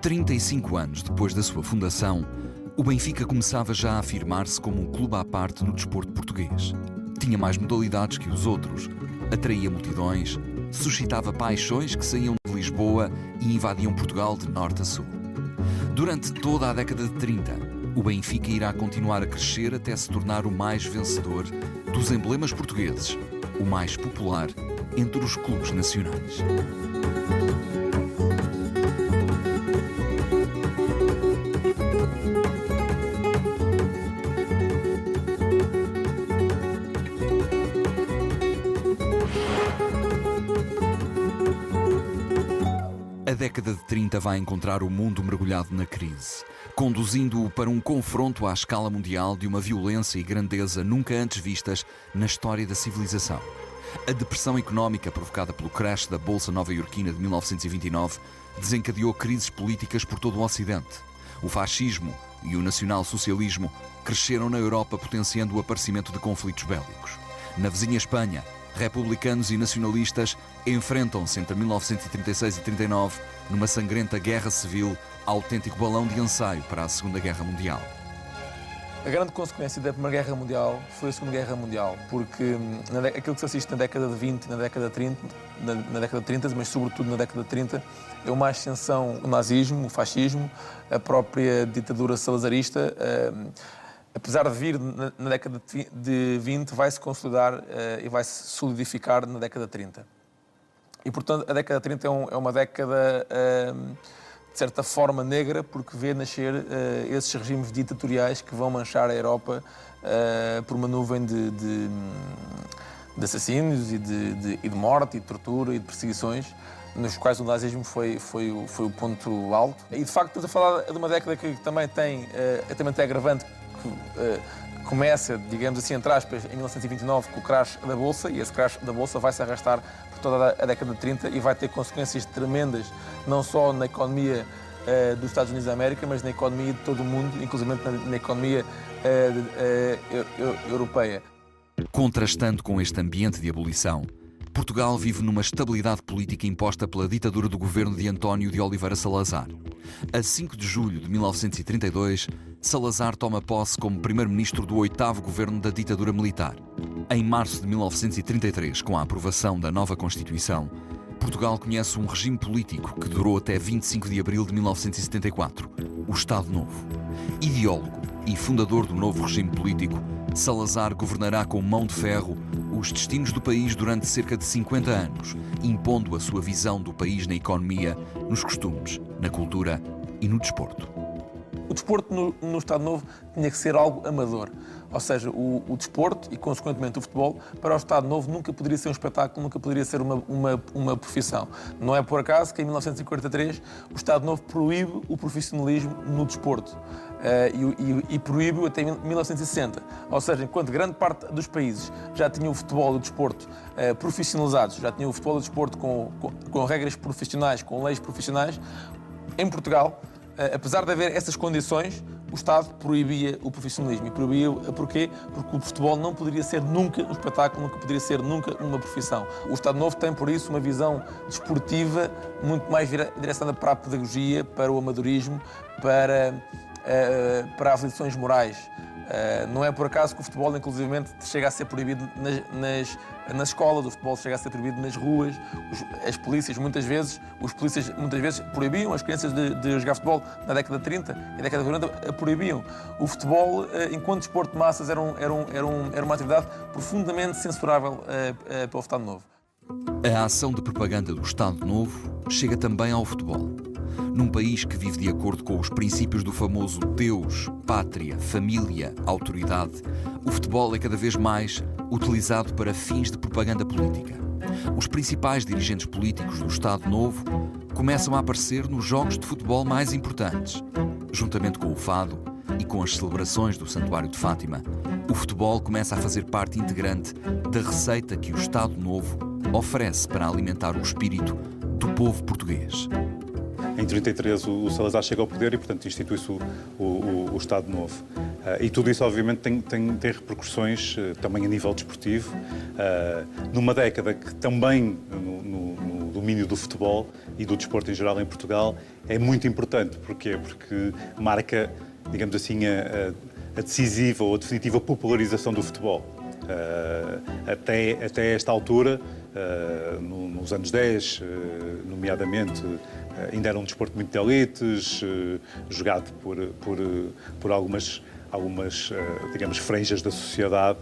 35 anos depois da sua fundação, o Benfica começava já a afirmar-se como um clube à parte no desporto português. Tinha mais modalidades que os outros, atraía multidões, suscitava paixões que saíam de Lisboa e invadiam Portugal de norte a sul. Durante toda a década de 30, o Benfica irá continuar a crescer até se tornar o mais vencedor dos emblemas portugueses, o mais popular entre os clubes nacionais. A década de 30 vai encontrar o mundo mergulhado na crise, conduzindo-o para um confronto à escala mundial de uma violência e grandeza nunca antes vistas na história da civilização. A depressão económica provocada pelo crash da Bolsa nova-iorquina de 1929 desencadeou crises políticas por todo o Ocidente. O fascismo e o nacional-socialismo cresceram na Europa, potenciando o aparecimento de conflitos bélicos. Na vizinha Espanha, republicanos e nacionalistas enfrentam-se entre 1936 e 39 numa sangrenta guerra civil, autêntico balão de ensaio para a Segunda Guerra Mundial. A grande consequência da Primeira Guerra Mundial foi a Segunda Guerra Mundial, porque aquilo que se assiste na década de 20 e na década de 30, na década de 30, mas sobretudo na década de 30, é uma ascensão do nazismo, o fascismo, a própria ditadura salazarista. Apesar de vir na década de 20, vai se consolidar e vai se solidificar na década de 30. E, portanto, a década de 30 é uma década, de certa forma, negra, porque vê nascer esses regimes ditatoriais que vão manchar a Europa por uma nuvem de assassínios e de morte, e de tortura e de perseguições, nos quais o nazismo foi o ponto alto. E, de facto, estamos a falar de uma década que também tem agravante, que começa, digamos assim, entre aspas, em 1929 com o crash da Bolsa, e esse crash da Bolsa vai se arrastar por toda a década de 30 e vai ter consequências tremendas, não só na economia dos Estados Unidos da América, mas na economia de todo o mundo, inclusive na economia europeia. Contrastando com este ambiente de ebulição, Portugal vive numa estabilidade política imposta pela ditadura do governo de António de Oliveira Salazar. A 5 de julho de 1932, Salazar toma posse como primeiro-ministro do 8º governo da ditadura militar. Em março de 1933, com a aprovação da nova Constituição, Portugal conhece um regime político que durou até 25 de abril de 1974, o Estado Novo. Ideólogo e fundador do novo regime político, Salazar governará com mão de ferro os destinos do país durante cerca de 50 anos, impondo a sua visão do país na economia, nos costumes, na cultura e no desporto. O desporto no Estado Novo tinha que ser algo amador. Ou seja, o desporto e, consequentemente, o futebol, para o Estado Novo nunca poderia ser um espetáculo, nunca poderia ser uma profissão. Não é por acaso que, em 1943, o Estado Novo proíbe o profissionalismo no desporto. E proíbe-o até 1960. Ou seja, enquanto grande parte dos países já tinham o futebol e o desporto profissionalizados, já tinham o futebol e o desporto com regras profissionais, com leis profissionais, em Portugal, apesar de haver essas condições, o Estado proibia o profissionalismo. E proibia porquê? Porque o futebol não poderia ser nunca um espetáculo, nunca poderia ser nunca uma profissão. O Estado Novo tem, por isso, uma visão desportiva muito mais direcionada para a pedagogia, para o amadorismo, para as lições morais. Não é por acaso que o futebol, inclusivamente, chega a ser proibido nas escolas, o futebol chega a ser proibido nas ruas. Os polícias muitas vezes proibiam as crianças de jogar futebol na década de 30 e na década de 40 proibiam. O futebol, enquanto desporto de massas, era uma atividade profundamente censurável pelo Estado Novo. A ação de propaganda do Estado Novo chega também ao futebol. Num país que vive de acordo com os princípios do famoso Deus, pátria, família, autoridade, o futebol é cada vez mais utilizado para fins de propaganda política. Os principais dirigentes políticos do Estado Novo começam a aparecer nos jogos de futebol mais importantes. Juntamente com o fado e com as celebrações do Santuário de Fátima, o futebol começa a fazer parte integrante da receita que o Estado Novo oferece para alimentar o espírito do povo português. Em 1933 o Salazar chega ao poder e, portanto, institui-se o Estado Novo. E tudo isso, obviamente, tem repercussões também a nível desportivo. Numa década que também, no domínio do futebol e do desporto em geral em Portugal é muito importante. Porquê? Porque marca, digamos assim, a decisiva ou a definitiva popularização do futebol. Até esta altura, nos anos 10, nomeadamente, ainda era um desporto muito de elites, jogado por algumas digamos, franjas da sociedade,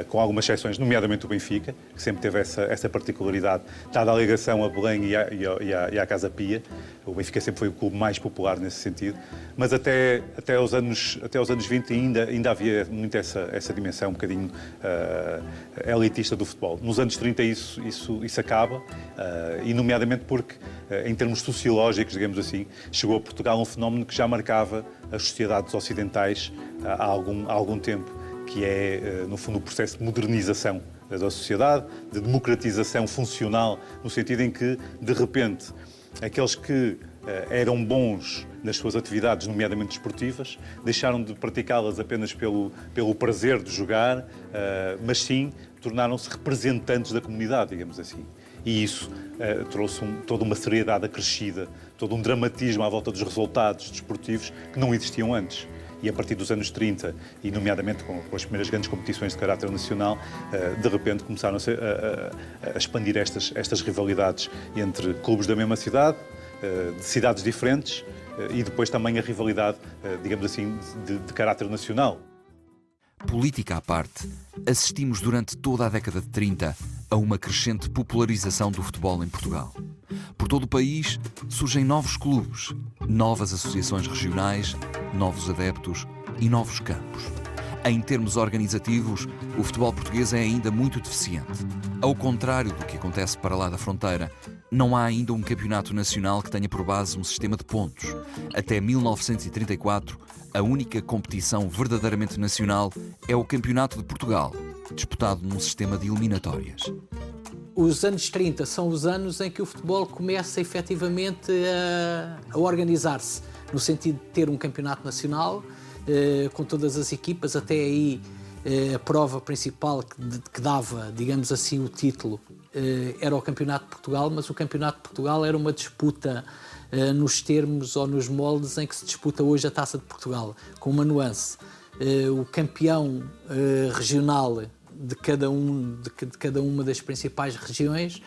com algumas exceções, nomeadamente o Benfica, que sempre teve essa particularidade, dada a ligação a Belém e à Casa Pia. O Benfica sempre foi o clube mais popular nesse sentido, mas até aos anos 20 ainda havia muito essa dimensão um bocadinho elitista do futebol. Nos anos 30 isso acaba, e nomeadamente porque, em termos sociológicos, digamos assim, chegou a Portugal um fenómeno que já marcava as sociedades ocidentais há algum tempo, que é, no fundo, o processo de modernização da sociedade, de democratização funcional, no sentido em que, de repente, aqueles que eram bons nas suas atividades, nomeadamente desportivas, deixaram de praticá-las apenas pelo prazer de jogar, mas sim tornaram-se representantes da comunidade, digamos assim. E isso trouxe toda uma seriedade acrescida, todo um dramatismo à volta dos resultados desportivos que não existiam antes. E a partir dos anos 30, e nomeadamente com as primeiras grandes competições de caráter nacional, de repente começaram a expandir estas rivalidades entre clubes da mesma cidade, de cidades diferentes, e depois também a rivalidade, digamos assim, de caráter nacional. Política à parte, assistimos durante toda a década de 30 a uma crescente popularização do futebol em Portugal. Por todo o país surgem novos clubes, novas associações regionais, novos adeptos e novos campos. Em termos organizativos, o futebol português é ainda muito deficiente. Ao contrário do que acontece para lá da fronteira, não há ainda um campeonato nacional que tenha por base um sistema de pontos. Até 1934, a única competição verdadeiramente nacional é o Campeonato de Portugal, disputado num sistema de eliminatórias. Os anos 30 são os anos em que o futebol começa efetivamente a organizar-se, no sentido de ter um campeonato nacional, com todas as equipas. Até aí, a prova principal que dava, digamos assim, o título era o Campeonato de Portugal, mas o Campeonato de Portugal era uma disputa nos termos ou nos moldes em que se disputa hoje a Taça de Portugal, com uma nuance. O campeão regional de cada uma das principais regiões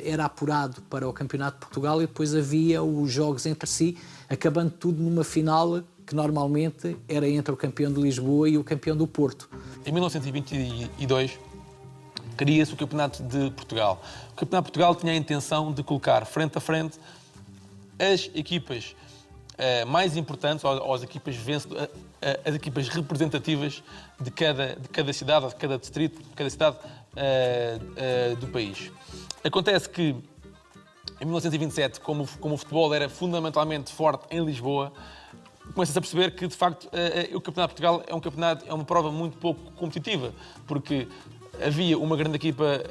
era apurado para o Campeonato de Portugal, e depois havia os jogos entre si, acabando tudo numa final que normalmente era entre o campeão de Lisboa e o campeão do Porto. Em 1922 cria-se o Campeonato de Portugal. O Campeonato de Portugal tinha a intenção de colocar frente a frente as equipas mais importantes, ou as equipas representativas de cada cidade, ou de cada distrito, de cada cidade do país. Acontece que, em 1927, como o futebol era fundamentalmente forte em Lisboa, começa-se a perceber que, de facto, o Campeonato de Portugal é uma prova muito pouco competitiva, porque havia uma grande equipa,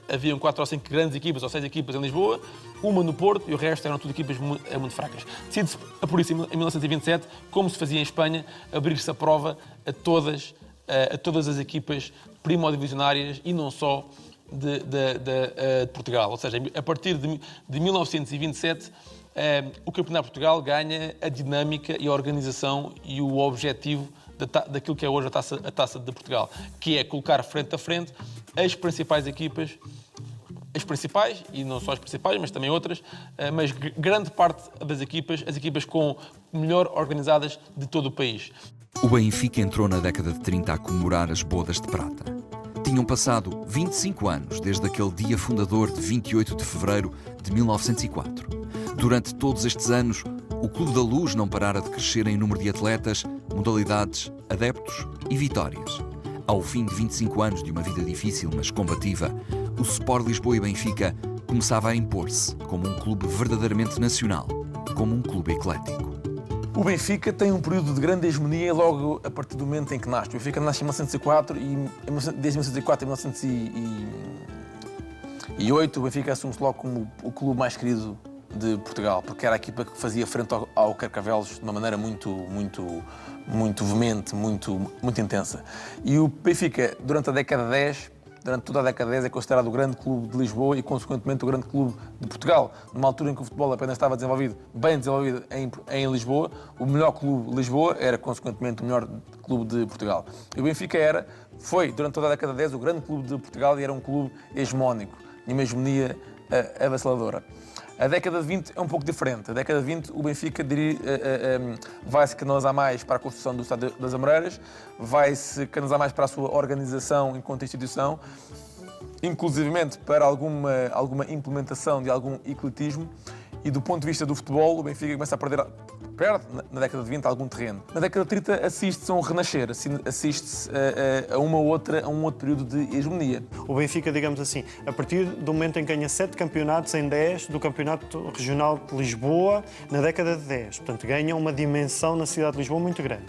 haviam 4 ou 5 grandes equipas, ou 6 equipas em Lisboa, uma no Porto, e o resto eram tudo equipas muito fracas. Decide-se, por isso, em 1927, como se fazia em Espanha, abrir-se a prova a todas as equipas primodivisionárias e não só de Portugal. Ou seja, a partir de 1927, o Campeonato de Portugal ganha a dinâmica e a organização e o objetivo daquilo que é hoje a Taça de Portugal, que é colocar frente a frente as principais equipas, e não só as principais, mas também outras, mas grande parte das equipas, as equipas melhor organizadas de todo o país. O Benfica entrou na década de 30 a comemorar as bodas de prata. Tinham passado 25 anos desde aquele dia fundador de 28 de fevereiro de 1904. Durante todos estes anos, o Clube da Luz não parara de crescer em número de atletas, modalidades, adeptos e vitórias. Ao fim de 25 anos de uma vida difícil, mas combativa, o Sport Lisboa e Benfica começava a impor-se como um clube verdadeiramente nacional, como um clube eclético. O Benfica tem um período de grande hegemonia logo a partir do momento em que nasce. O Benfica nasce em 1904 e desde 1904 a 1908 o Benfica assume-se logo como o clube mais querido de Portugal, porque era a equipa que fazia frente ao Carcavelos de uma maneira muito veemente, muito intensa. E o Benfica, durante a década de durante toda a década de 10 é considerado o grande clube de Lisboa e, consequentemente, o grande clube de Portugal. Numa altura em que o futebol apenas estava bem desenvolvido em Lisboa, o melhor clube de Lisboa era, consequentemente, o melhor clube de Portugal. E o Benfica foi, durante toda a década de 10, o grande clube de Portugal e era um clube hegemónico, tinha uma hegemonia avassaladora. A década de 20 é um pouco diferente. A década de 20, o Benfica vai-se canalizar mais para a construção do Estádio das Amoreiras, vai-se canalizar mais para a sua organização enquanto instituição, inclusivamente para alguma implementação de algum ecletismo. E do ponto de vista do futebol, o Benfica começa a perde na década de 20 algum terreno. Na década de 30 assiste-se a um renascer, assiste-se a um outro período de hegemonia. O Benfica, digamos assim, a partir do momento em que ganha 7 campeonatos em 10 do Campeonato Regional de Lisboa, na década de 10. Portanto, ganha uma dimensão na cidade de Lisboa muito grande.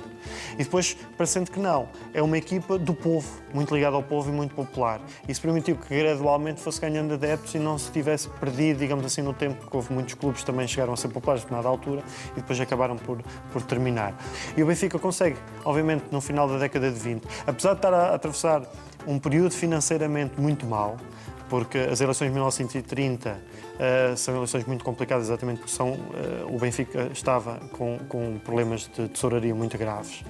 E depois, parecendo que não, é uma equipa do povo, muito ligada ao povo e muito popular. Isso permitiu que gradualmente fosse ganhando adeptos e não se tivesse perdido, digamos assim, no tempo, porque houve muitos clubes que também chegaram a ser populares a nada altura e depois acabaram por terminar. E o Benfica consegue, obviamente, no final da década de 20, apesar de estar a atravessar um período financeiramente muito mau, porque as eleições de 1930 são eleições muito complicadas, exatamente porque o Benfica estava com problemas de tesouraria muito graves.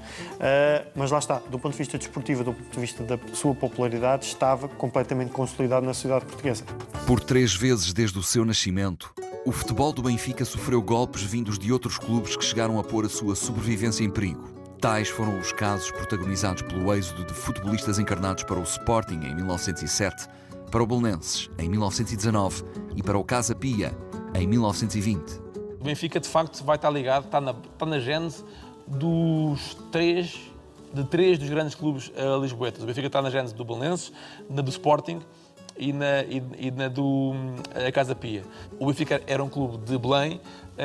Mas lá está, do ponto de vista desportivo, do ponto de vista da sua popularidade, estava completamente consolidado na sociedade portuguesa. Por 3 vezes desde o seu nascimento, o futebol do Benfica sofreu golpes vindos de outros clubes que chegaram a pôr a sua sobrevivência em perigo. Tais foram os casos protagonizados pelo êxodo de futebolistas encarnados para o Sporting em 1907, para o Belenenses em 1919 e para o Casa Pia em 1920. O Benfica, de facto, vai estar ligado, está na gênese de três dos grandes clubes lisboetas. O Benfica está na gênese do Belenenses, na do Sporting e na do Casa Pia. O Benfica era um clube de Belém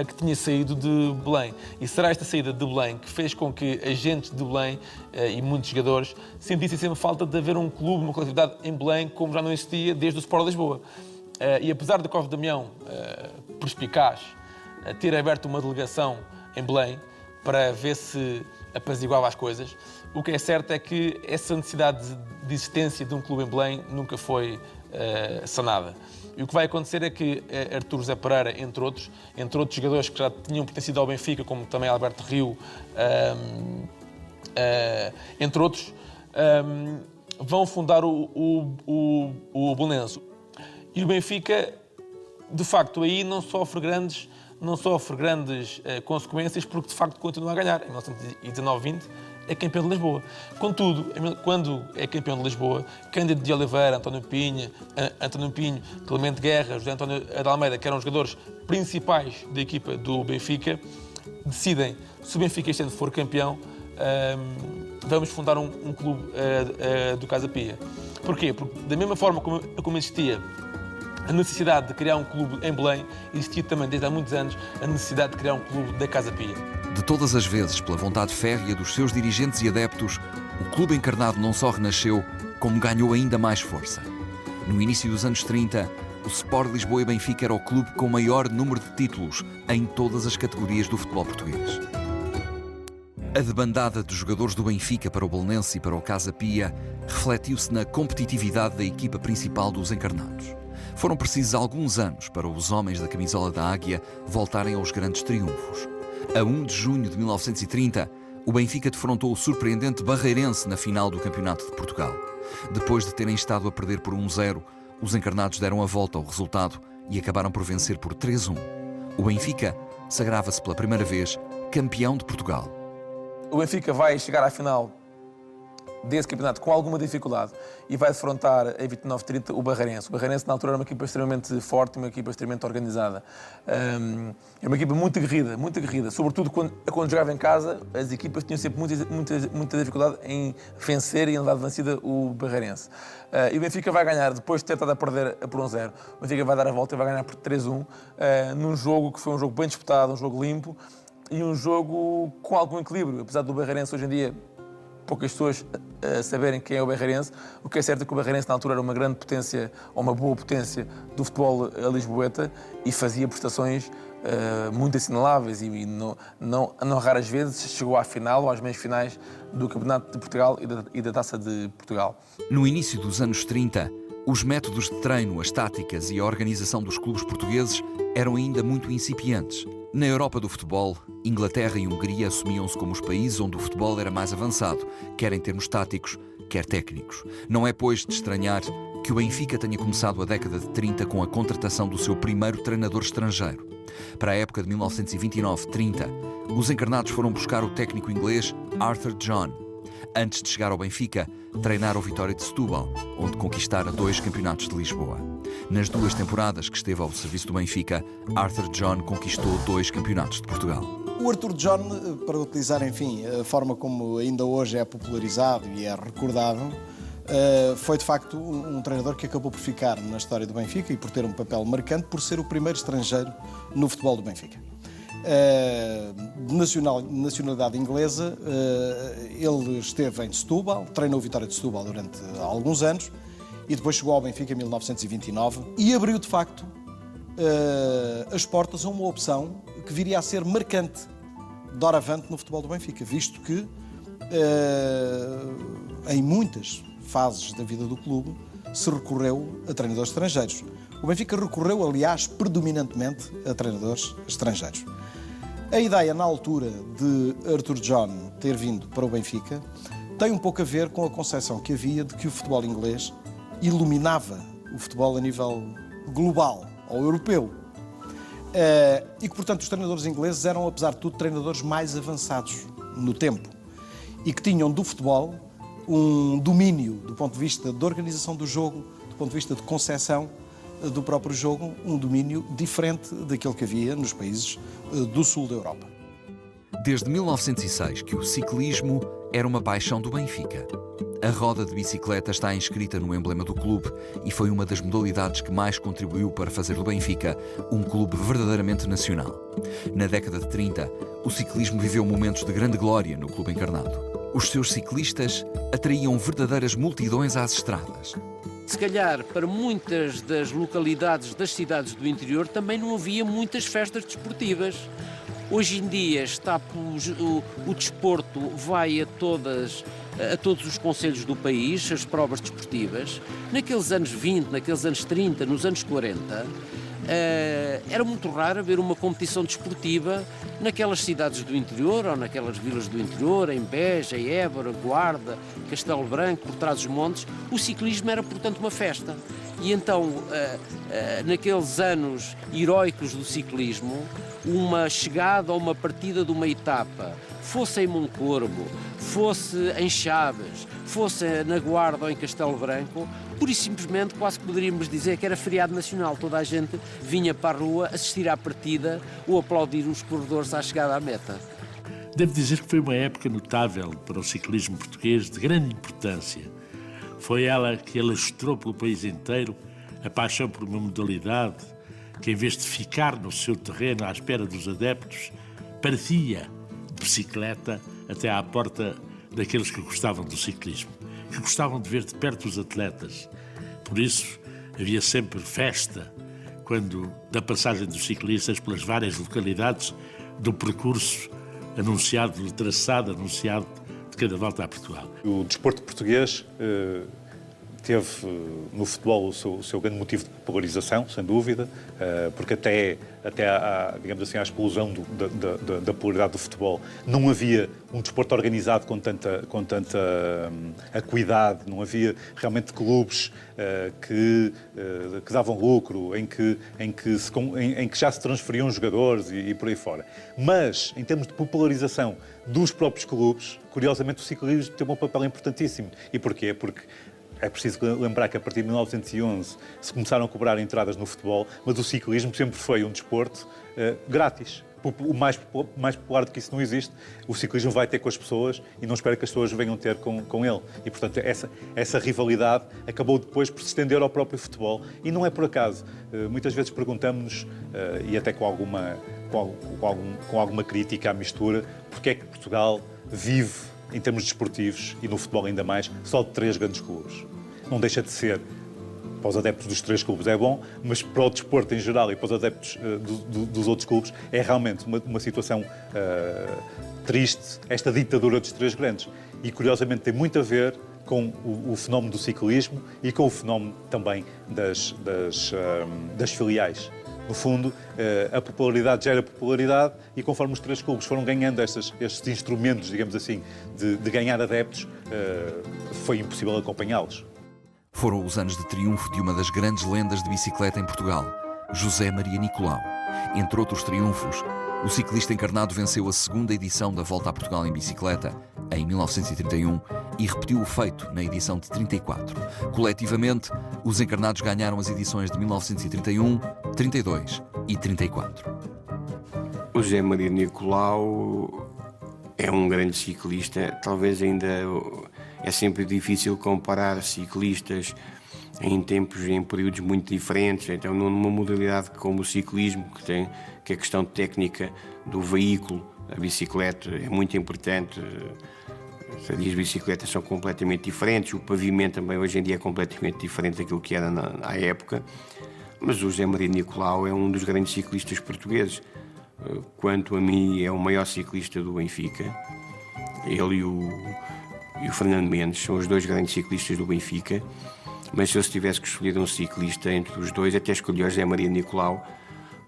que tinha saído de Belém. E será esta saída de Belém que fez com que agentes de Belém e muitos jogadores sentissem sempre falta de haver um clube, uma coletividade em Belém, como já não existia desde o Sport Lisboa. E apesar de Cove Damião, perspicaz, ter aberto uma delegação em Belém para ver se apaziguava as coisas, o que é certo é que essa necessidade de existência de um clube em Belém nunca foi sanada. E o que vai acontecer é que Artur José Pereira, entre outros jogadores que já tinham pertencido ao Benfica, como também Alberto Rio, entre outros, vão fundar o Belenenses. E o Benfica, de facto, aí não sofre grandes consequências, porque de facto continua a ganhar. Em 1919-20 é campeão de Lisboa. Contudo, quando é campeão de Lisboa, Cândido de Oliveira, António Pinho, Clemente Guerra, José António de Almeida, que eram os jogadores principais da equipa do Benfica, decidem, se o Benfica este ano for campeão, vamos fundar um clube do Casa Pia. Porquê? Porque da mesma forma como existia a necessidade de criar um clube em Belém, existia também desde há muitos anos a necessidade de criar um clube da Casa Pia. De todas as vezes, pela vontade férrea dos seus dirigentes e adeptos, o clube encarnado não só renasceu, como ganhou ainda mais força. No início dos anos 30, o Sport Lisboa e Benfica era o clube com o maior número de títulos em todas as categorias do futebol português. A debandada dos jogadores do Benfica para o Belenenses e para o Casa Pia refletiu-se na competitividade da equipa principal dos encarnados. Foram precisos alguns anos para os homens da camisola da Águia voltarem aos grandes triunfos. A 1 de junho de 1930, o Benfica defrontou o surpreendente Barreirense na final do Campeonato de Portugal. Depois de terem estado a perder por 1-0, os encarnados deram a volta ao resultado e acabaram por vencer por 3-1. O Benfica sagrava-se pela primeira vez campeão de Portugal. O Benfica vai chegar à final desse campeonato com alguma dificuldade e vai defrontar em 29-30 o Barreirense. O Barreirense, na altura, era uma equipa extremamente forte, uma equipa extremamente organizada. É uma equipa muito aguerrida. Sobretudo quando jogava em casa, as equipas tinham sempre muita dificuldade em vencer e em dar de vencida o Barreirense. E o Benfica vai ganhar, depois de ter estado a perder por 1-0, o Benfica vai dar a volta e vai ganhar por 3-1, num jogo que foi um jogo bem disputado, um jogo limpo e um jogo com algum equilíbrio. Apesar do Barreirense hoje em dia poucas pessoas saberem quem é o Barreirense. O que é certo é que o Barreirense na altura era uma grande potência, ou uma boa potência do futebol lisboeta e fazia prestações muito assinaláveis e não raras vezes chegou à final ou às meias finais do Campeonato de Portugal e da Taça de Portugal. No início dos anos 30, os métodos de treino, as táticas e a organização dos clubes portugueses eram ainda muito incipientes. Na Europa do futebol, Inglaterra e Hungria assumiam-se como os países onde o futebol era mais avançado, quer em termos táticos, quer técnicos. Não é, pois, de estranhar que o Benfica tenha começado a década de 30 com a contratação do seu primeiro treinador estrangeiro. Para a época de 1929-30, os encarnados foram buscar o técnico inglês Arthur John. Antes de chegar ao Benfica, treinara o Vitória de Setúbal, onde conquistara 2 campeonatos de Lisboa. Nas 2 temporadas que esteve ao serviço do Benfica, Arthur John conquistou 2 campeonatos de Portugal. O Arthur John, para utilizar, enfim, a forma como ainda hoje é popularizado e é recordado, foi de facto um treinador que acabou por ficar na história do Benfica e por ter um papel marcante por ser o primeiro estrangeiro no futebol do Benfica. De nacionalidade inglesa, ele esteve em Setúbal, treinou o Vitória de Setúbal durante alguns anos e depois chegou ao Benfica em 1929 e abriu de facto as portas a uma opção que viria a ser marcante doravante no futebol do Benfica, visto que em muitas fases da vida do clube se recorreu a treinadores estrangeiros. O Benfica recorreu, aliás, predominantemente a treinadores estrangeiros. A ideia, na altura, de Arthur John ter vindo para o Benfica tem um pouco a ver com a concepção que havia de que o futebol inglês iluminava o futebol a nível global ou europeu. E que, portanto, os treinadores ingleses eram, apesar de tudo, treinadores mais avançados no tempo e que tinham do futebol um domínio do ponto de vista de organização do jogo, do ponto de vista de concepção do próprio jogo, um domínio diferente daquele que havia nos países do sul da Europa. Desde 1906 que o ciclismo era uma paixão do Benfica. A roda de bicicleta está inscrita no emblema do clube e foi uma das modalidades que mais contribuiu para fazer do Benfica um clube verdadeiramente nacional. Na década de 30, o ciclismo viveu momentos de grande glória no clube encarnado. Os seus ciclistas atraíam verdadeiras multidões às estradas. Se calhar, para muitas das localidades das cidades do interior também não havia muitas festas desportivas. Hoje em dia o desporto vai a todos os concelhos do país, as provas desportivas. Naqueles anos 20, naqueles anos 30, nos anos 40, era muito raro ver uma competição desportiva naquelas cidades do interior ou naquelas vilas do interior, em Beja, Évora, Guarda, Castelo Branco, por Trás-os-Montes. O ciclismo era, portanto, uma festa. E então, naqueles anos heróicos do ciclismo, uma chegada ou uma partida de uma etapa, fosse em Moncorvo, fosse em Chaves, fosse na Guarda ou em Castelo Branco, pura e simplesmente quase poderíamos dizer que era feriado nacional. Toda a gente vinha para a rua assistir à partida ou aplaudir os corredores à chegada à meta. Devo dizer que foi uma época notável para o ciclismo português, de grande importância. Foi ela que alastrou pelo país inteiro a paixão por uma modalidade que, em vez de ficar no seu terreno à espera dos adeptos, partia de bicicleta até à porta daqueles que gostavam do ciclismo, que gostavam de ver de perto os atletas. Por isso, havia sempre festa quando, da passagem dos ciclistas pelas várias localidades do percurso anunciado, traçado, anunciado de cada volta a Portugal. O desporto português teve no futebol o seu grande motivo de popularização, sem dúvida, porque até digamos assim, à explosão da popularidade do futebol não havia um desporto organizado com tanta acuidade, não havia realmente clubes que davam lucro, em que já se transferiam jogadores e por aí fora. Mas, em termos de popularização dos próprios clubes, curiosamente o ciclismo teve um papel importantíssimo. E porquê? Porque é preciso lembrar que a partir de 1911 se começaram a cobrar entradas no futebol, mas o ciclismo sempre foi um desporto grátis. O mais popular do que isso não existe. O ciclismo vai ter com as pessoas e não espera que as pessoas venham ter com ele. E, portanto, essa rivalidade acabou depois por se estender ao próprio futebol. E não é por acaso. Muitas vezes perguntamos-nos, e até com alguma crítica à mistura, porque é que Portugal vive em termos desportivos, e no futebol ainda mais, só de 3 grandes clubes. Não deixa de ser, para os adeptos dos 3 clubes é bom, mas para o desporto em geral e para os adeptos dos outros clubes é realmente uma situação triste, esta ditadura dos 3 grandes. E curiosamente tem muito a ver com o fenómeno do ciclismo e com o fenómeno também das filiais. No fundo, a popularidade gera popularidade e conforme os 3 clubes foram ganhando estes instrumentos, digamos assim, de ganhar adeptos, foi impossível acompanhá-los. Foram os anos de triunfo de uma das grandes lendas de bicicleta em Portugal, José Maria Nicolau. Entre outros triunfos, o ciclista encarnado venceu a 2ª edição da Volta a Portugal em bicicleta, em 1931, e repetiu o feito na edição de 34. Coletivamente, os encarnados ganharam as edições de 1931, 32 e 34. O José Maria Nicolau é um grande ciclista, talvez ainda é sempre difícil comparar ciclistas em tempos, em períodos muito diferentes. Então, numa modalidade como o ciclismo, que a questão técnica do veículo, a bicicleta, é muito importante. As bicicletas são completamente diferentes, o pavimento também hoje em dia é completamente diferente daquilo que era na época. Mas o José Maria Nicolau é um dos grandes ciclistas portugueses. Quanto a mim, é o maior ciclista do Benfica. Ele e o Fernando Mendes são os 2 grandes ciclistas do Benfica. Mas se eu tivesse que escolher um ciclista entre os 2, até escolhi o José Maria Nicolau,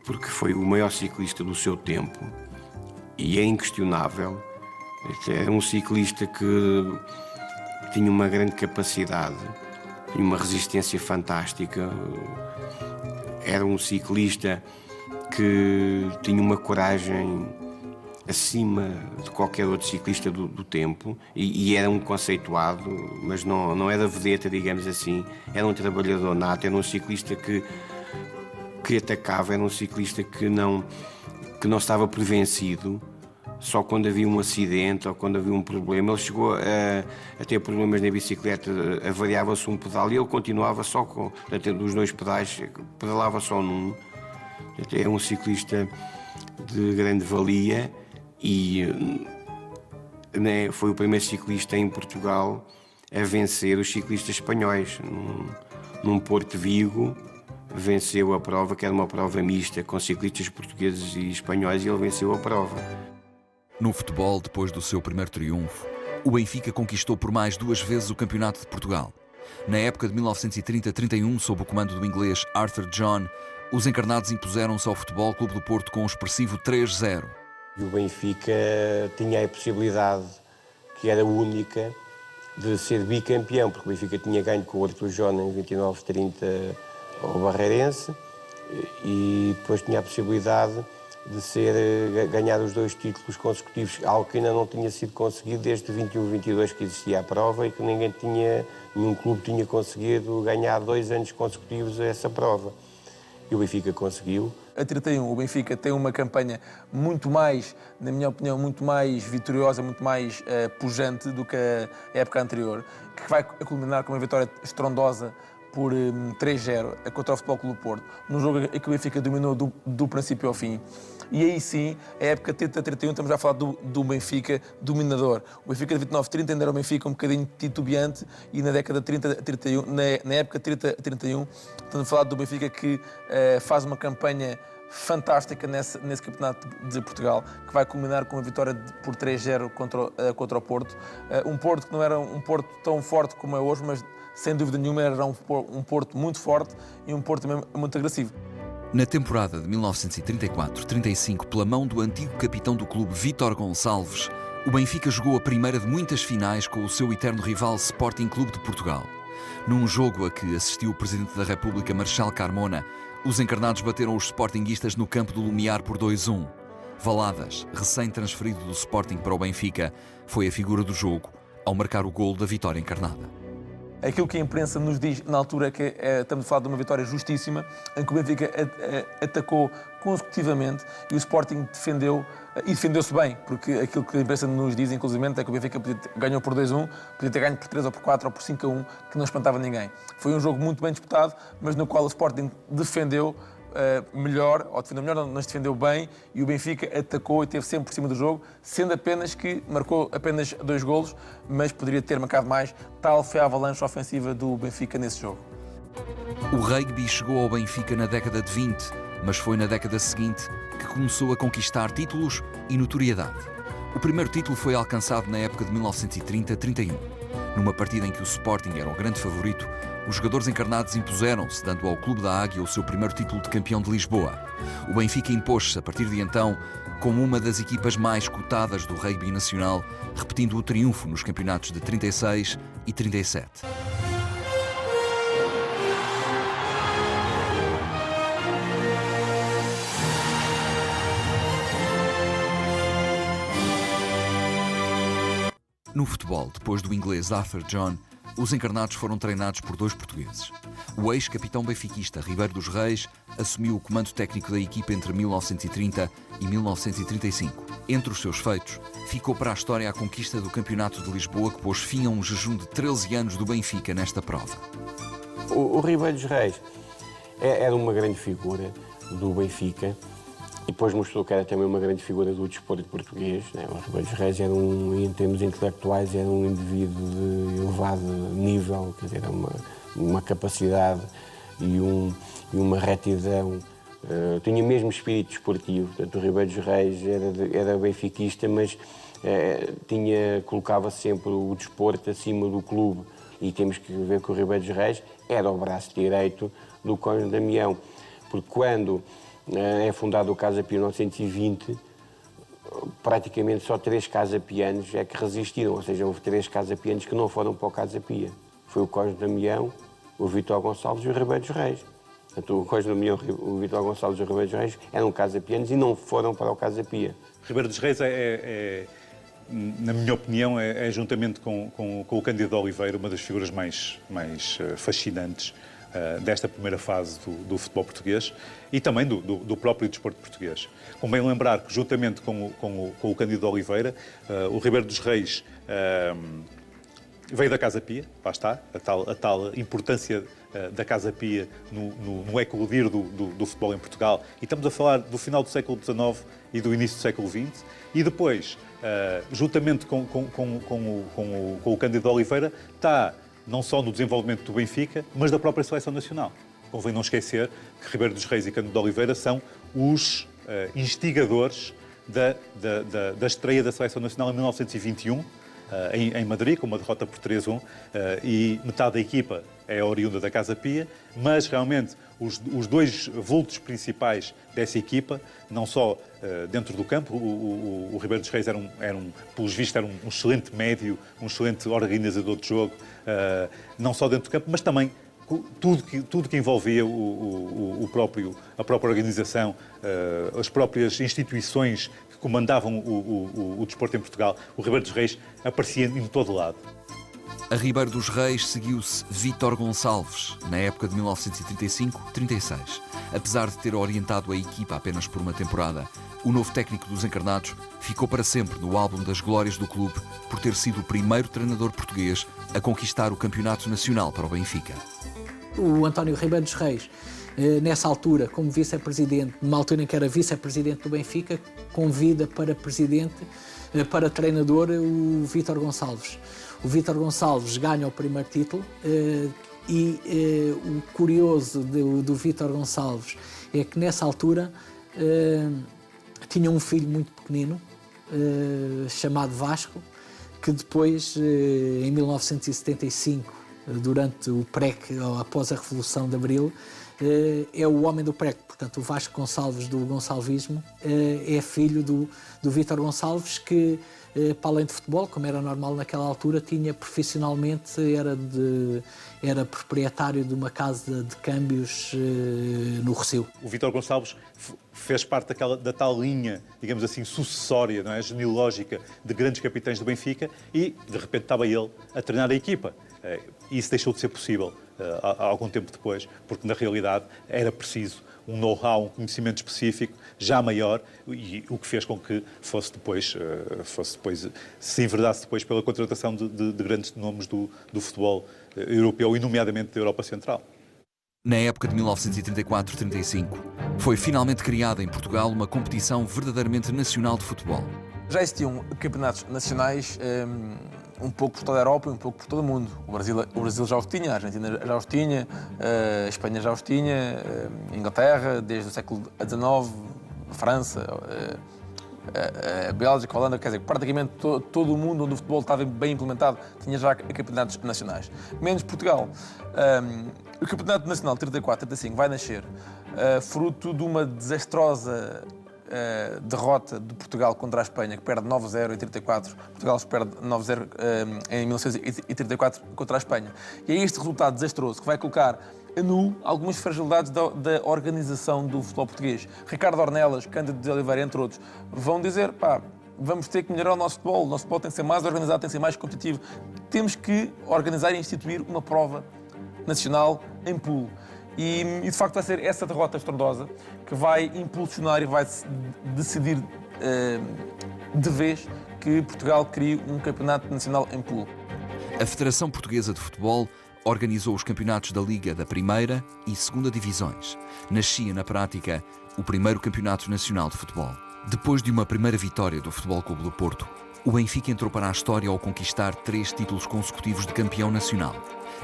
porque foi o maior ciclista do seu tempo. E é inquestionável. Era um ciclista que tinha uma grande capacidade, tinha uma resistência fantástica. Era um ciclista que tinha uma coragem acima de qualquer outro ciclista do tempo e era um conceituado, mas não era vedeta, digamos assim. Era um trabalhador nato, era um ciclista que atacava, era um ciclista que não estava prevencido. Só quando havia um acidente ou quando havia um problema, ele chegou a ter problemas na bicicleta, avariava-se um pedal e ele continuava só com, portanto, dos 2 pedais, pedalava só num. É um ciclista de grande valia e foi o primeiro ciclista em Portugal a vencer os ciclistas espanhóis. Num Porto de Vigo, venceu a prova, que era uma prova mista com ciclistas portugueses e espanhóis, e ele venceu a prova. No futebol, depois do seu primeiro triunfo, o Benfica conquistou por mais 2 vezes o Campeonato de Portugal. Na época de 1930-31, sob o comando do inglês Arthur John, os encarnados impuseram-se ao Futebol Clube do Porto com um expressivo 3-0. E o Benfica tinha a possibilidade, que era única, de ser bicampeão, porque o Benfica tinha ganho com o Arthur John em 29-30 ao Barreirense e depois tinha a possibilidade de ganhar os 2 títulos consecutivos, algo que ainda não tinha sido conseguido desde 21-22 que existia a prova e que nenhum clube tinha conseguido ganhar 2 anos consecutivos a essa prova. E o Benfica conseguiu. A 31, o Benfica tem uma campanha muito mais, na minha opinião, muito mais vitoriosa, muito mais pujante do que a época anterior, que vai culminar com uma vitória estrondosa por 3-0 contra o Futebol Clube do Porto, num jogo em que o Benfica dominou do princípio ao fim. E aí sim, a época 30-31, estamos já a falar do Benfica dominador. O Benfica de 29-30 ainda era o Benfica um bocadinho titubeante e na década de 30-31, na época 30-31, estamos a falar do Benfica que faz uma campanha fantástica nesse campeonato de Portugal, que vai culminar com uma vitória por 3-0 contra o Porto. Um Porto que não era um Porto tão forte como é hoje, mas sem dúvida nenhuma era um Porto muito forte e um Porto também muito agressivo. Na temporada de 1934-35, pela mão do antigo capitão do clube Vítor Gonçalves, o Benfica jogou a primeira de muitas finais com o seu eterno rival Sporting Clube de Portugal. Num jogo a que assistiu o Presidente da República Marchal Carmona, os encarnados bateram os sportinguistas no campo do Lumiar por 2-1. Valadas, recém-transferido do Sporting para o Benfica, foi a figura do jogo ao marcar o golo da vitória encarnada. Aquilo que a imprensa nos diz na altura é que estamos a falar de uma vitória justíssima, em que o Benfica atacou consecutivamente e o Sporting defendeu, e defendeu-se bem, porque aquilo que a imprensa nos diz, inclusive, é que o Benfica ganhou por 2-1, podia ter ganho por 3 ou por 4 ou por 5-1, que não espantava ninguém. Foi um jogo muito bem disputado, mas no qual o Sporting defendeu melhor, ou defendeu melhor, não se defendeu bem, e o Benfica atacou e esteve sempre por cima do jogo, sendo apenas que marcou apenas 2 golos, mas poderia ter marcado mais. Tal foi a avalanche ofensiva do Benfica nesse jogo. O rugby chegou ao Benfica na década de 20, mas foi na década seguinte que começou a conquistar títulos e notoriedade. O primeiro título foi alcançado na época de 1930-31. Numa partida em que o Sporting era o grande favorito, os jogadores encarnados impuseram-se, dando ao Clube da Águia o seu primeiro título de campeão de Lisboa. O Benfica impôs-se, a partir de então, como uma das equipas mais cotadas do rugby nacional, repetindo o triunfo nos campeonatos de 36 e 37. No futebol, depois do inglês Arthur John, os encarnados foram treinados por 2 portugueses. O ex-capitão benfiquista Ribeiro dos Reis assumiu o comando técnico da equipa entre 1930 e 1935. Entre os seus feitos, ficou para a história a conquista do Campeonato de Lisboa, que pôs fim a um jejum de 13 anos do Benfica nesta prova. O Ribeiro dos Reis era uma grande figura do Benfica e depois mostrou que era também uma grande figura do desporto português. O Ribeiro dos Reis era em termos intelectuais, era um indivíduo de elevado nível, quer dizer, uma capacidade e uma retidão. Tinha mesmo espírito desportivo. Portanto, o Ribeiro dos Reis era benfiquista, mas colocava sempre o desporto acima do clube. E temos que ver que o Ribeiro dos Reis era o braço direito do Conde Damião, porque quando é fundado o Casa Pia em 1920, praticamente só 3 casa-pianos é que resistiram, ou seja, houve 3 casa-pianos que não foram para o Casa Pia. Foi o Cosme Damião, o Vítor Gonçalves e o Ribeiro dos Reis. Portanto, o Cosme Damião, o Vítor Gonçalves e o Ribeiro dos Reis eram casa-pianos e não foram para o Casa Pia. Ribeiro dos Reis na minha opinião, juntamente com o Cândido Oliveira, uma das figuras mais fascinantes desta primeira fase do futebol português e também do próprio desporto português. Convém lembrar que, juntamente com o Cândido Oliveira, o Ribeiro dos Reis veio da Casa Pia, lá está, a tal importância da Casa Pia no eclodir do futebol em Portugal. E estamos a falar do final do século XIX e do início do século XX. E depois, juntamente com o Cândido Oliveira, está não só no desenvolvimento do Benfica, mas da própria Seleção Nacional. Convém não esquecer que Ribeiro dos Reis e Cândido Oliveira são os instigadores da estreia da Seleção Nacional em 1921, em Madrid, com uma derrota por 3-1, e metade da equipa é oriunda da Casa Pia, mas realmente os 2 vultos principais dessa equipa, não só dentro do campo, o Ribeiro dos Reis pelos vistos, era um excelente médio, um excelente organizador de jogo, não só dentro do campo, mas também tudo que envolvia a própria organização, as próprias instituições que comandavam o desporto em Portugal. O Ribeiro dos Reis aparecia em todo lado. A Ribeiro dos Reis seguiu-se Vítor Gonçalves, na época de 1935-36. Apesar de ter orientado a equipa apenas por uma temporada, o novo técnico dos encarnados ficou para sempre no álbum das glórias do clube por ter sido o primeiro treinador português a conquistar o campeonato nacional para o Benfica. O António Ribeiro dos Reis, nessa altura, como vice-presidente, numa altura em que era vice-presidente do Benfica, convida para treinador o Vítor Gonçalves. O Vítor Gonçalves ganha o primeiro título o curioso do Vítor Gonçalves é que nessa altura tinha um filho muito pequenino chamado Vasco, que depois, em 1975, durante o PREC, após a Revolução de Abril, é o homem do PREC. Portanto, o Vasco Gonçalves do Gonçalvismo é filho do Vítor Gonçalves, que, para além de futebol, como era normal naquela altura, tinha profissionalmente, era proprietário de uma casa de câmbios no Rossio. O Vítor Gonçalves fez parte da tal linha, digamos assim, sucessória, não é? Genealógica de grandes capitães do Benfica e, de repente, estava ele a treinar a equipa. Isso deixou de ser possível há algum tempo depois, porque, na realidade, era preciso um know-how, um conhecimento específico já maior, e o que fez com que fosse depois se enverdasse depois pela contratação de grandes nomes do futebol europeu e nomeadamente da Europa Central. Na época de 1934-35, foi finalmente criada em Portugal uma competição verdadeiramente nacional de futebol. Já existiam campeonatos nacionais um pouco por toda a Europa e um pouco por todo o mundo. O Brasil já os tinha, a Argentina já os tinha, a Espanha já os tinha, a Inglaterra, desde o século XIX, a França, a Bélgica, a Holanda, quer dizer, praticamente todo o mundo onde o futebol estava bem implementado tinha já campeonatos nacionais. Menos Portugal. O Campeonato Nacional 34-35 vai nascer fruto de uma desastrosa derrota de Portugal contra a Espanha, que perde 9-0 em 34. Portugal perde 9-0 em 1934 contra a Espanha. E é este resultado desastroso que vai colocar a nu algumas fragilidades da organização do futebol português. Ricardo Ornelas, Cândido de Oliveira, entre outros, vão dizer, vamos ter que melhorar o nosso futebol tem que ser mais organizado, tem que ser mais competitivo. Temos que organizar e instituir uma prova nacional em pool. E de facto vai ser essa derrota estrondosa que vai impulsionar e vai decidir de vez que Portugal crie um campeonato nacional em pool. A Federação Portuguesa de Futebol organizou os campeonatos da Liga da Primeira e Segunda Divisões. Nascia, na prática, o primeiro campeonato nacional de futebol. Depois de uma primeira vitória do Futebol Clube do Porto, o Benfica entrou para a história ao conquistar 3 títulos consecutivos de campeão nacional.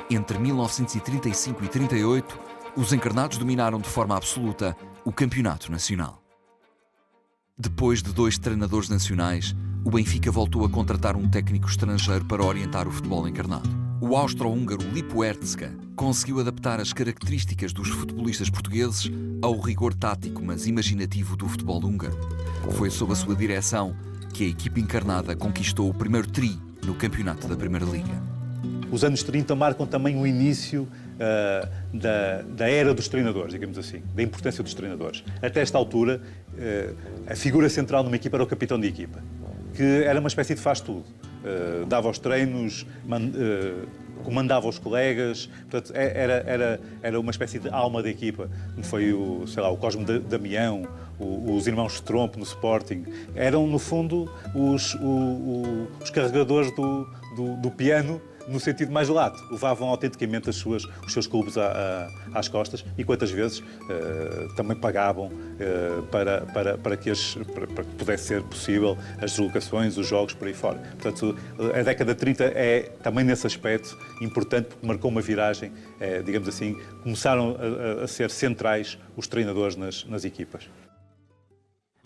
Entre 1935 e 38, os encarnados dominaram de forma absoluta o campeonato nacional. Depois de 2 treinadores nacionais, o Benfica voltou a contratar um técnico estrangeiro para orientar o futebol encarnado. O austro-húngaro Lipo Ercega conseguiu adaptar as características dos futebolistas portugueses ao rigor tático, mas imaginativo do futebol húngaro. Foi sob a sua direção que a equipa encarnada conquistou o primeiro tri no campeonato da Primeira Liga. Os anos 30 marcam também o início da era dos treinadores, digamos assim, da importância dos treinadores. Até esta altura, a figura central numa equipa era o capitão de equipa, que era uma espécie de faz-tudo. Dava os treinos, comandava os colegas, portanto, era uma espécie de alma da equipa, como foi o Cosme Damião, os irmãos Stromp no Sporting. Eram, no fundo, os carregadores do piano, no sentido mais lato. Levavam autenticamente os seus clubes às costas e quantas vezes também pagavam para que pudesse ser possível as deslocações, os jogos, por aí fora. Portanto, a década de 30 é também nesse aspecto importante porque marcou uma viragem, digamos assim, começaram a ser centrais os treinadores nas equipas.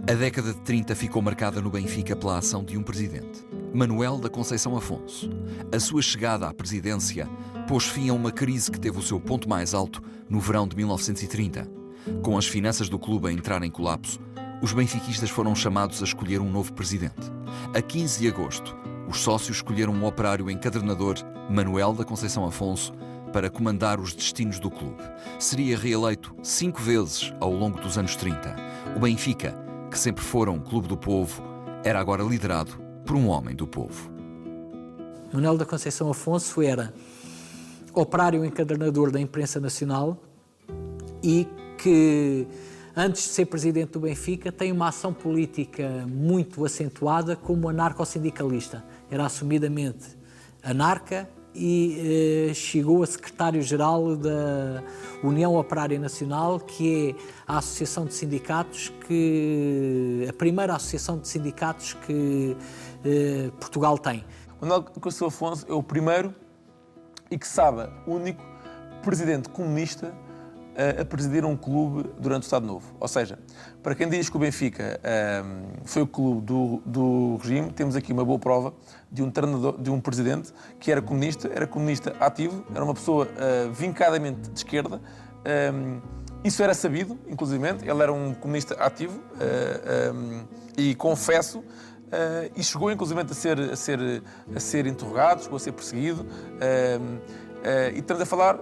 A década de 30 ficou marcada no Benfica pela ação de um presidente, Manuel da Conceição Afonso. A sua chegada à presidência pôs fim a uma crise que teve o seu ponto mais alto no verão de 1930. Com as finanças do clube a entrar em colapso, os benfiquistas foram chamados a escolher um novo presidente. A 15 de agosto, os sócios escolheram um operário encadernador, Manuel da Conceição Afonso, para comandar os destinos do clube. Seria reeleito 5 vezes ao longo dos anos 30. O Benfica, que sempre fora um clube do povo, era agora liderado por um homem do povo. Manuel da Conceição Afonso era operário encadernador da imprensa nacional e que, antes de ser presidente do Benfica, tem uma ação política muito acentuada como anarco-sindicalista. Era assumidamente anarca e chegou a secretário-geral da União Operária Nacional, que é a associação de sindicatos a primeira associação de sindicatos que Portugal tem. Manuel Conceição Afonso é o primeiro e, que sabe, único presidente comunista a presidir um clube durante o Estado Novo. Ou seja, para quem diz que o Benfica foi o clube do regime, temos aqui uma boa prova de um treinador, de um presidente que era comunista ativo, era uma pessoa vincadamente de esquerda. Isso era sabido, inclusivamente, ele era um comunista ativo e confesso, e chegou inclusivamente a ser interrogado, chegou a ser perseguido, e estamos a falar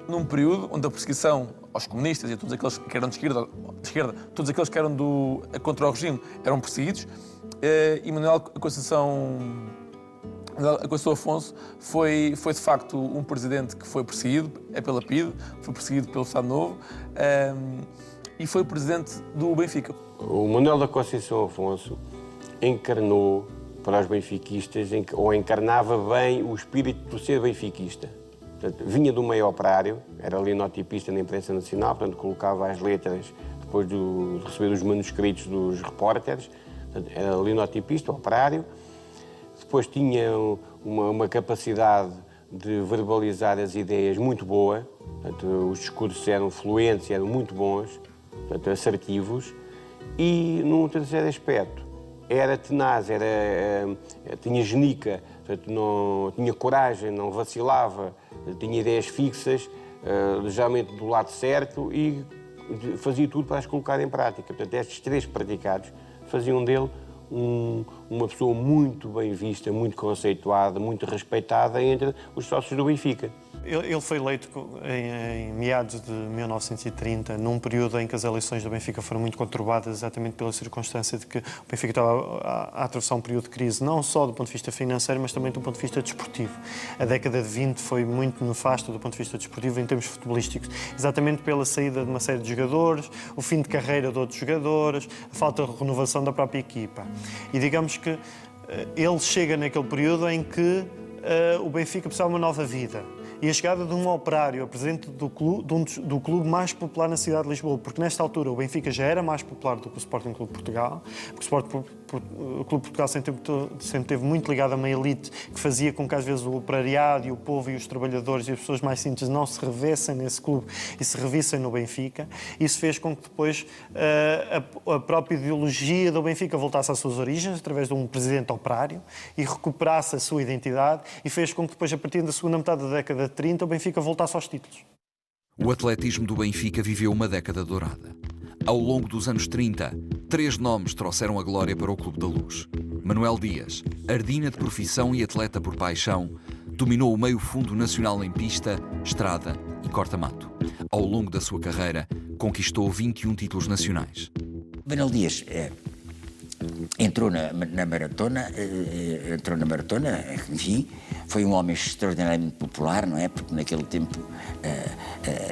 num período onde a perseguição aos comunistas e a todos aqueles que eram de esquerda, todos aqueles que eram contra o regime eram perseguidos, e Manuel Conceição Afonso foi de facto um presidente que foi perseguido pela PIDE, foi perseguido pelo Estado Novo, e foi presidente do Benfica. O Manuel da Conceição Afonso encarnou para os benfiquistas, ou encarnava bem o espírito do ser benfiquista. Portanto, vinha do meio operário, era linotipista na imprensa nacional, portanto colocava as letras depois de receber os manuscritos dos repórteres, portanto, era linotipista, operário. Depois tinha uma capacidade de verbalizar as ideias muito boa, portanto, os discursos eram fluentes, eram muito bons, portanto, assertivos. E num terceiro aspecto, era tenaz, tinha genica, portanto, tinha coragem, não vacilava, tinha ideias fixas, geralmente do lado certo, e fazia tudo para as colocar em prática. Portanto, estes três praticados faziam dele uma pessoa muito bem vista, muito conceituada, muito respeitada entre os sócios do Benfica. Ele foi eleito em meados de 1930, num período em que as eleições do Benfica foram muito conturbadas, exatamente pela circunstância de que o Benfica estava a atravessar um período de crise, não só do ponto de vista financeiro, mas também do ponto de vista desportivo. A década de 20 foi muito nefasta do ponto de vista desportivo em termos futebolísticos, exatamente pela saída de uma série de jogadores, o fim de carreira de outros jogadores, a falta de renovação da própria equipa. E digamos que ele chega naquele período em que o Benfica precisava de uma nova vida. E a chegada de um operário a presidente do clube mais popular na cidade de Lisboa, porque nesta altura o Benfica já era mais popular do que o Sporting Clube de Portugal, porque o Clube de Portugal sempre esteve muito ligado a uma elite que fazia com que às vezes o operariado e o povo e os trabalhadores e as pessoas mais simples não se revessem nesse clube e se revissem no Benfica. Isso fez com que depois a própria ideologia do Benfica voltasse às suas origens, através de um presidente operário, e recuperasse a sua identidade, e fez com que depois, a partir da segunda metade da década de 30, o Benfica voltasse aos títulos. O atletismo do Benfica viveu uma década dourada. Ao longo dos anos 30, 3 nomes trouxeram a glória para o Clube da Luz. Manuel Dias, ardina de profissão e atleta por paixão, dominou o meio-fundo nacional em pista, estrada e corta-mato. Ao longo da sua carreira, conquistou 21 títulos nacionais. Manuel Dias entrou na maratona, enfim, foi um homem extraordinariamente popular, não é? Porque naquele tempo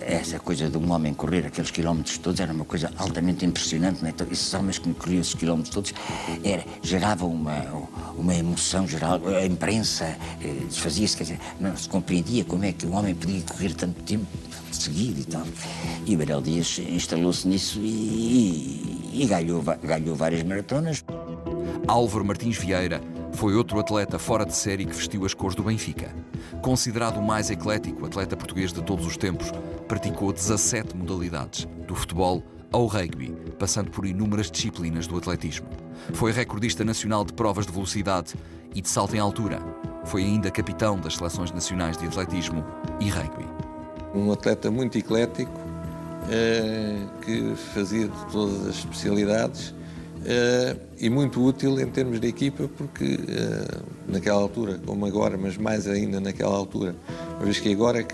essa coisa de um homem correr aqueles quilómetros todos era uma coisa altamente impressionante, não é? Então, esses homens que corriam esses quilómetros todos gerava uma emoção geral, a imprensa desfazia-se, quer dizer, não se compreendia como é que um homem podia correr tanto tempo seguido e tal. E o Manuel Dias instalou-se nisso e ganhou várias maratonas. Álvaro Martins Vieira foi outro atleta fora de série que vestiu as cores do Benfica. Considerado o mais eclético atleta português de todos os tempos, praticou 17 modalidades, do futebol ao rugby, passando por inúmeras disciplinas do atletismo. Foi recordista nacional de provas de velocidade e de salto em altura. Foi ainda capitão das seleções nacionais de atletismo e rugby. Um atleta muito eclético, que fazia de todas as especialidades e muito útil em termos de equipa, porque naquela altura, como agora, mas mais ainda naquela altura, uma vez que agora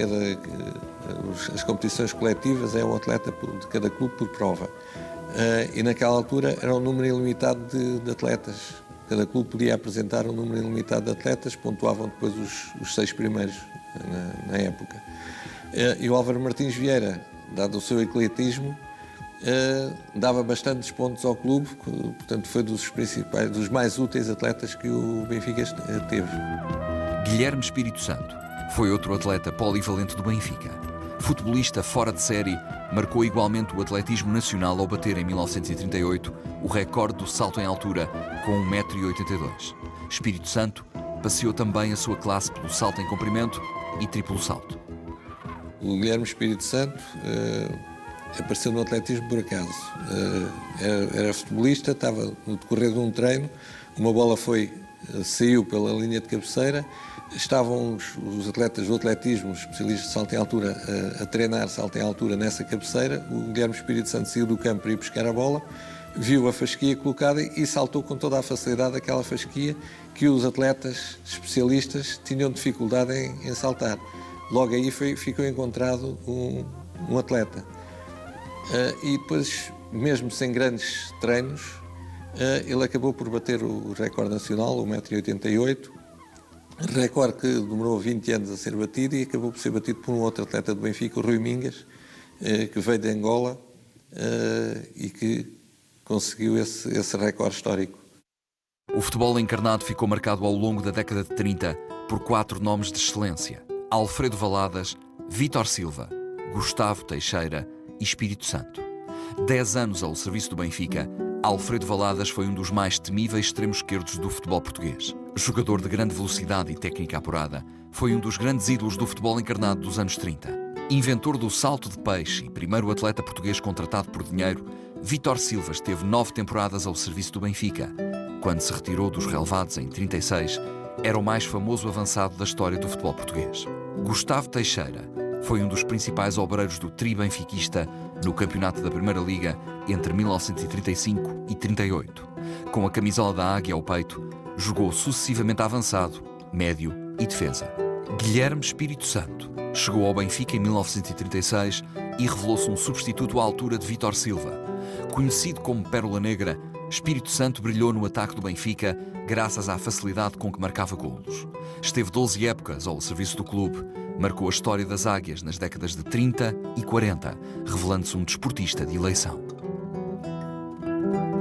as competições coletivas é um atleta de cada clube por prova, e naquela altura era um número ilimitado de atletas. Cada clube podia apresentar um número ilimitado de atletas, pontuavam depois os 6 primeiros na época. E o Álvaro Martins Vieira, dado o seu ecletismo, dava bastantes pontos ao clube, portanto foi dos principais, dos mais úteis atletas que o Benfica teve. Guilherme Espírito Santo foi outro atleta polivalente do Benfica. Futebolista fora de série, marcou igualmente o atletismo nacional ao bater em 1938 o recorde do salto em altura com 1,82 m. Espírito Santo passeou também a sua classe pelo salto em comprimento e triplo salto. O Guilherme Espírito Santo apareceu no atletismo por acaso. Era futebolista, estava no decorrer de um treino, uma bola saiu pela linha de cabeceira, estavam os atletas do atletismo, os especialistas de salto em altura, a treinar salto em altura nessa cabeceira. O Guilherme Espírito Santo saiu do campo para ir buscar a bola, viu a fasquia colocada e saltou com toda a facilidade aquela fasquia que os atletas especialistas tinham dificuldade em saltar. Logo aí ficou encontrado um atleta. E depois, mesmo sem grandes treinos, ele acabou por bater o recorde nacional, o 1,88 m, recorde que demorou 20 anos a ser batido e acabou por ser batido por um outro atleta do Benfica, o Rui Mingas, que veio de Angola e que conseguiu esse recorde histórico. O futebol encarnado ficou marcado ao longo da década de 30 por 4 nomes de excelência: Alfredo Valadas, Vítor Silva, Gustavo Teixeira e Espírito Santo. 10 anos ao serviço do Benfica, Alfredo Valadas foi um dos mais temíveis extremos esquerdos do futebol português. Jogador de grande velocidade e técnica apurada, foi um dos grandes ídolos do futebol encarnado dos anos 30. Inventor do salto de peixe e primeiro atleta português contratado por dinheiro, Vítor Silva esteve 9 temporadas ao serviço do Benfica. Quando se retirou dos relevados em 36, era o mais famoso avançado da história do futebol português. Gustavo Teixeira foi um dos principais obreiros do tri benfiquista no campeonato da Primeira Liga entre 1935 e 38. Com a camisola da Águia ao peito, jogou sucessivamente avançado, médio e defesa. Guilherme Espírito Santo chegou ao Benfica em 1936 e revelou-se um substituto à altura de Vítor Silva. Conhecido como Pérola Negra, Espírito Santo brilhou no ataque do Benfica graças à facilidade com que marcava golos. Esteve 12 épocas ao serviço do clube, marcou a história das Águias nas décadas de 30 e 40, revelando-se um desportista de eleição.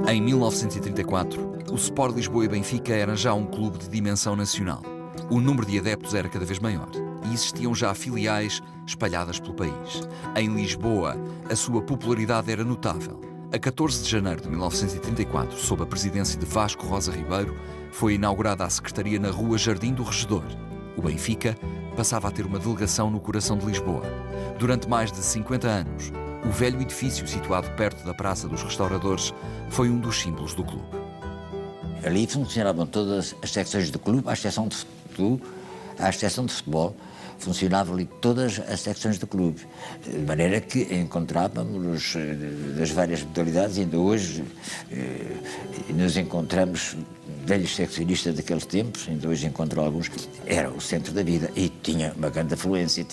Em 1934, o Sport Lisboa e Benfica eram já um clube de dimensão nacional. O número de adeptos era cada vez maior e existiam já filiais espalhadas pelo país. Em Lisboa, a sua popularidade era notável. A 14 de janeiro de 1934, sob a presidência de Vasco Rosa Ribeiro, foi inaugurada a secretaria na Rua Jardim do Regedor. O Benfica passava a ter uma delegação no coração de Lisboa. Durante mais de 50 anos, o velho edifício situado perto da Praça dos Restauradores foi um dos símbolos do clube. Ali funcionavam todas as secções do clube, à exceção de futebol, funcionavam ali todas as secções do clube, de maneira que encontrávamos das várias modalidades, ainda hoje nos encontramos velhos seccionistas daqueles tempos, ainda hoje encontro alguns, era o centro da vida e tinha uma grande afluência,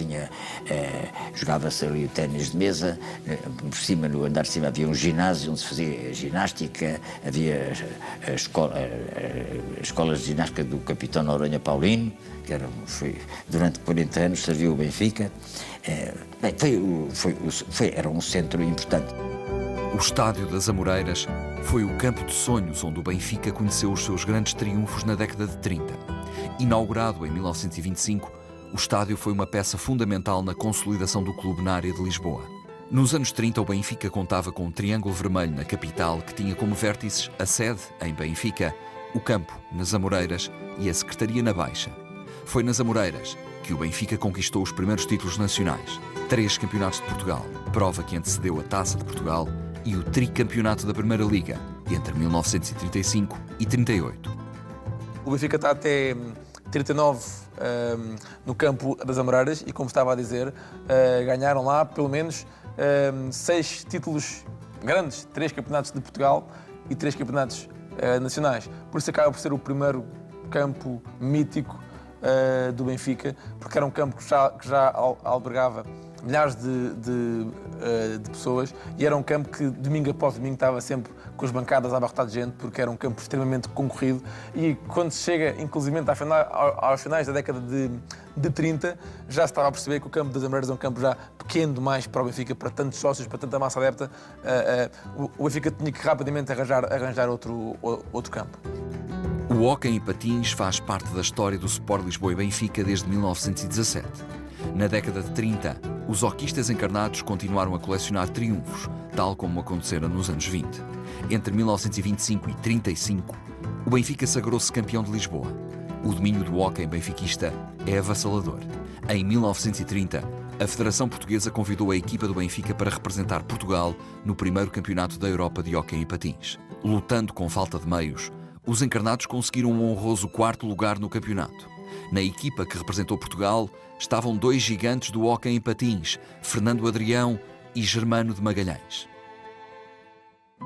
jogava-se ali o ténis de mesa, por cima, no andar de cima havia um ginásio onde se fazia ginástica, havia escolas de ginástica do capitão Noronha Paulino, que durante 40 anos serviu o Benfica, era um centro importante. O Estádio das Amoreiras foi o campo de sonhos onde o Benfica conheceu os seus grandes triunfos na década de 30. Inaugurado em 1925, o estádio foi uma peça fundamental na consolidação do clube na área de Lisboa. Nos anos 30, o Benfica contava com um triângulo vermelho na capital que tinha como vértices a sede, em Benfica, o campo, nas Amoreiras, e a secretaria na Baixa. Foi nas Amoreiras que o Benfica conquistou os primeiros títulos nacionais, 3 campeonatos de Portugal, prova que antecedeu a Taça de Portugal, e o tricampeonato da Primeira Liga, entre 1935 e 38. O Benfica está até 39 no campo das Amoreiras e, como estava a dizer, ganharam lá pelo menos 6 títulos grandes, 3 campeonatos de Portugal e 3 campeonatos nacionais. Por isso acaba por ser o primeiro campo mítico do Benfica, porque era um campo que já albergava milhares de pessoas e era um campo que domingo após domingo estava sempre com as bancadas abarrotadas de gente, porque era um campo extremamente concorrido e quando se chega inclusivamente aos finais da década de 30 já se estava a perceber que o campo das Amoreiras é um campo já pequeno demais para o Benfica, para tantos sócios, para tanta massa adepta. O Benfica tinha que rapidamente arranjar outro campo. O hóquei em patins faz parte da história do Sport Lisboa e Benfica desde 1917. Na década de 30, os hoquistas encarnados continuaram a colecionar triunfos, tal como acontecera nos anos 20. Entre 1925 e 35, o Benfica sagrou-se campeão de Lisboa. O domínio do hóquei benfiquista é avassalador. Em 1930, a Federação Portuguesa convidou a equipa do Benfica para representar Portugal no primeiro campeonato da Europa de hóquei em patins. Lutando com falta de meios, os encarnados conseguiram um honroso 4º lugar no campeonato. Na equipa que representou Portugal estavam 2 gigantes do hóquei em patins, Fernando Adrião e Germano de Magalhães.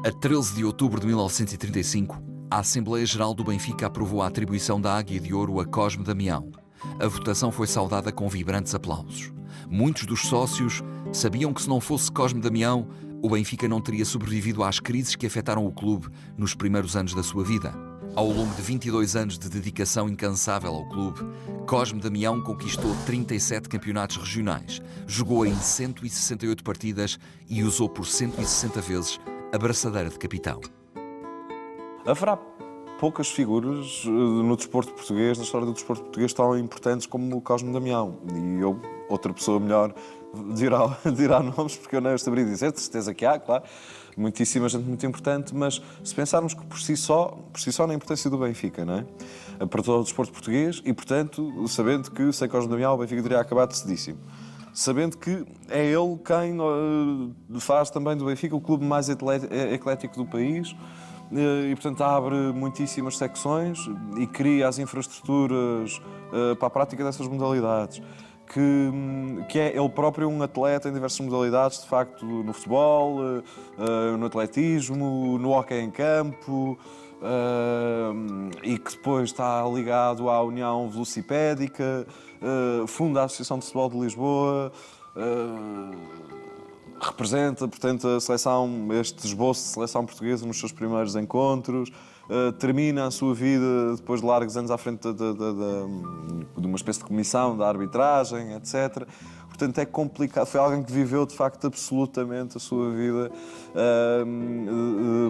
A 13 de outubro de 1935, a Assembleia Geral do Benfica aprovou a atribuição da Águia de Ouro a Cosme Damião. A votação foi saudada com vibrantes aplausos. Muitos dos sócios sabiam que se não fosse Cosme Damião, o Benfica não teria sobrevivido às crises que afetaram o clube nos primeiros anos da sua vida. Ao longo de 22 anos de dedicação incansável ao clube, Cosme Damião conquistou 37 campeonatos regionais, jogou em 168 partidas e usou por 160 vezes a braçadeira de capitão. Haverá poucas figuras no desporto português, na história do desporto português, tão importantes como o Cosme Damião. E outra pessoa melhor dirá nomes, porque eu não saberia dizer, de certeza que há, claro, muitíssima gente muito importante, mas se pensarmos que por si só na importância do Benfica, não é? Para todo o desporto português, e portanto, sabendo que sem Cosme Damião o Benfica teria acabado decidíssimo. Sabendo que é ele quem faz também do Benfica o clube mais eclético do país, e portanto abre muitíssimas secções e cria as infraestruturas para a prática dessas modalidades, que é ele próprio um atleta em diversas modalidades, de facto, no futebol, no atletismo, no hóquei em campo, e que depois está ligado à União Velocipédica, funda a Associação de Futebol de Lisboa, representa, portanto, a seleção, este esboço de seleção portuguesa nos seus primeiros encontros, termina a sua vida depois de largos anos à frente de uma espécie de comissão da arbitragem, etc. Portanto, é complicado. Foi alguém que viveu, de facto, absolutamente a sua vida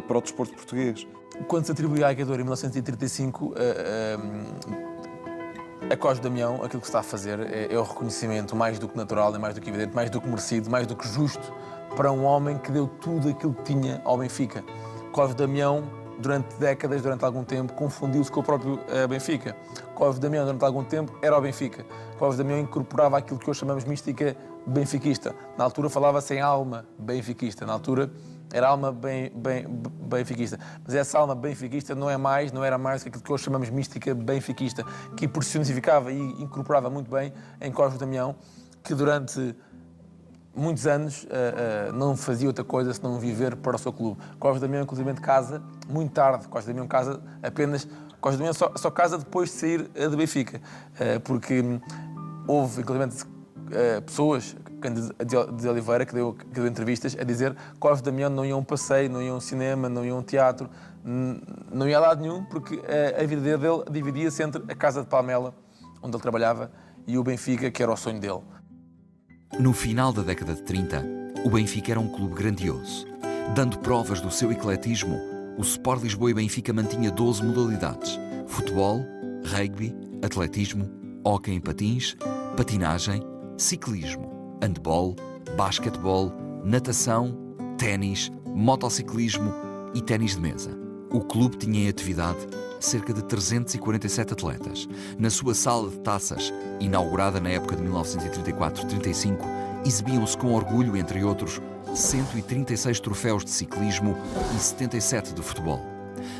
para o desporto português. Quando se atribui à Agador em 1935, a Cosme Damião, aquilo que se está a fazer é o reconhecimento mais do que natural, é mais do que evidente, mais do que merecido, mais do que justo para um homem que deu tudo aquilo que tinha ao Benfica. Cosme Damião, durante décadas, durante algum tempo, confundiu-se com o próprio Benfica. Cosme Damião, durante algum tempo, era o Benfica. Cosme Damião incorporava aquilo que hoje chamamos mística benfiquista. Na altura falava-se em alma benfiquista. Na altura era alma benfiquista. Mas essa alma benfiquista não era mais que aquilo que hoje chamamos mística benfiquista, que personificava e incorporava muito bem em Cosme Damião, que durante muitos anos não fazia outra coisa senão viver para o seu clube. Cosme Damião, inclusive, casa muito tarde. Cosme Damião casa apenas... Cosme Damião só casa depois de sair do Benfica, porque houve, inclusive, pessoas de Oliveira que deu entrevistas a dizer que Cosme Damião não ia a um passeio, não ia a um cinema, não ia a um teatro, não ia a lado nenhum, porque a vida dele dividia-se entre a casa de Palmela, onde ele trabalhava, e o Benfica, que era o sonho dele. No final da década de 30, o Benfica era um clube grandioso. Dando provas do seu ecletismo, o Sport Lisboa e Benfica mantinha 12 modalidades: futebol, rugby, atletismo, hóquei em patins, patinagem, ciclismo, handball, basquetebol, natação, ténis, motociclismo e ténis de mesa. O clube tinha em atividade cerca de 347 atletas. Na sua sala de taças, inaugurada na época de 1934-35, exibiam-se com orgulho, entre outros, 136 troféus de ciclismo e 77 de futebol.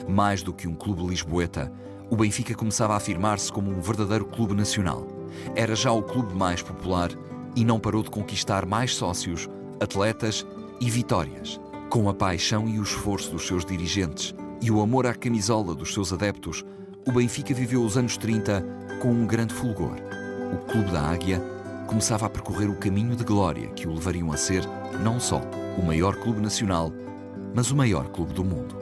Mais do que um clube lisboeta, o Benfica começava a afirmar-se como um verdadeiro clube nacional. Era já o clube mais popular e não parou de conquistar mais sócios, atletas e vitórias. Com a paixão e o esforço dos seus dirigentes e o amor à camisola dos seus adeptos, o Benfica viveu os anos 30 com um grande fulgor. O Clube da Águia começava a percorrer o caminho de glória que o levariam a ser não só o maior clube nacional, mas o maior clube do mundo.